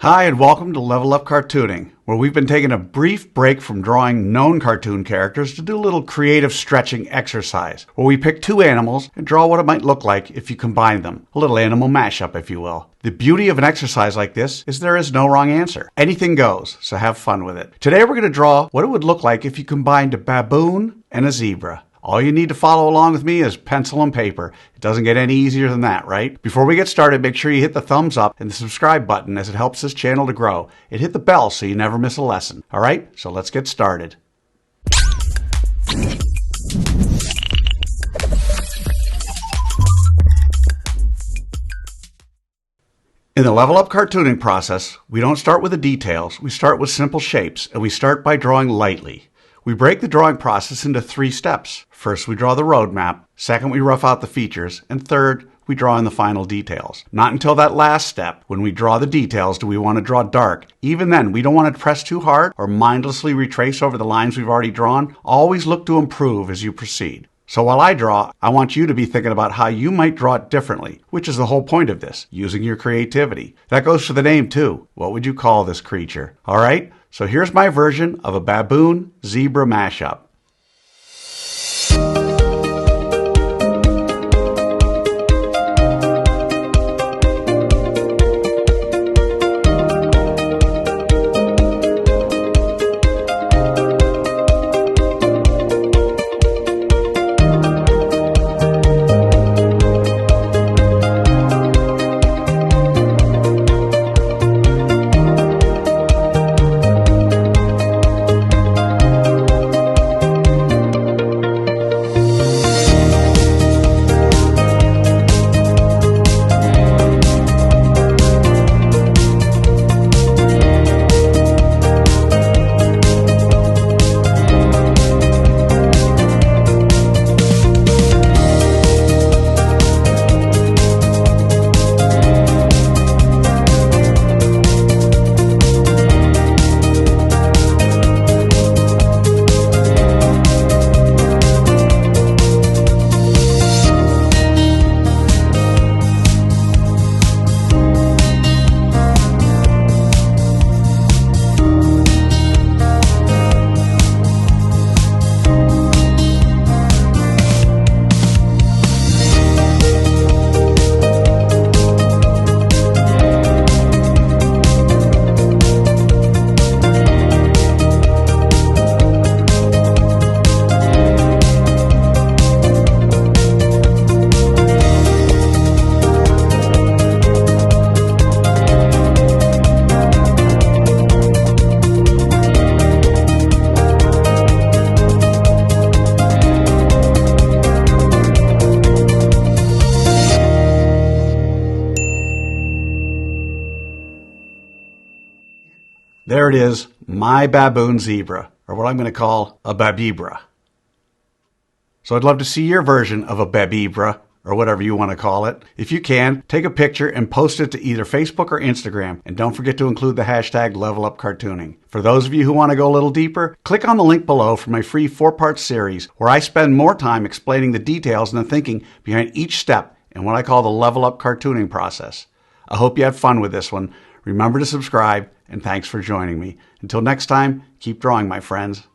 Hi, and welcome to Level Up Cartooning, where we've been taking a brief break from drawing known cartoon characters to do a little creative stretching exercise, where we pick two animals and draw what it might look like if you combine them. A little animal mashup, if you will. The beauty of an exercise like this is there is no wrong answer. Anything goes, so have fun with it. Today we're going to draw what it would look like if you combined a baboon and a zebra. All you need to follow along with me is pencil and paper. It doesn't get any easier than that, right? Before we get started, make sure you hit the thumbs up and the subscribe button as it helps this channel to grow. And hit the bell so you never miss a lesson. All right, so let's get started. In the Level Up Cartooning process, we don't start with the details. We start with simple shapes, and we start by drawing lightly. We break the drawing process into 3 steps. First, we draw the roadmap. Second, we rough out the features. And third, we draw in the final details. Not until that last step, when we draw the details, do we want to draw dark. Even then, we don't want to press too hard or mindlessly retrace over the lines we've already drawn. Always look to improve as you proceed. So while I draw, I want you to be thinking about how you might draw it differently, which is the whole point of this, using your creativity. That goes for the name too. What would you call this creature? All right? So here's my version of a Baboon Zebra Mashup. There it is, my baboon zebra, or what I'm going to call a babibra. So I'd love to see your version of a babibra, or whatever you want to call it. If you can, take a picture and post it to either Facebook or Instagram, and don't forget to include the hashtag #LevelUpCartooning. For those of you who want to go a little deeper, click on the link below for my free 4-part series, where I spend more time explaining the details and the thinking behind each step in what I call the Level Up Cartooning process. I hope you had fun with this one. Remember to subscribe, and thanks for joining me. Until next time, keep drawing, my friends.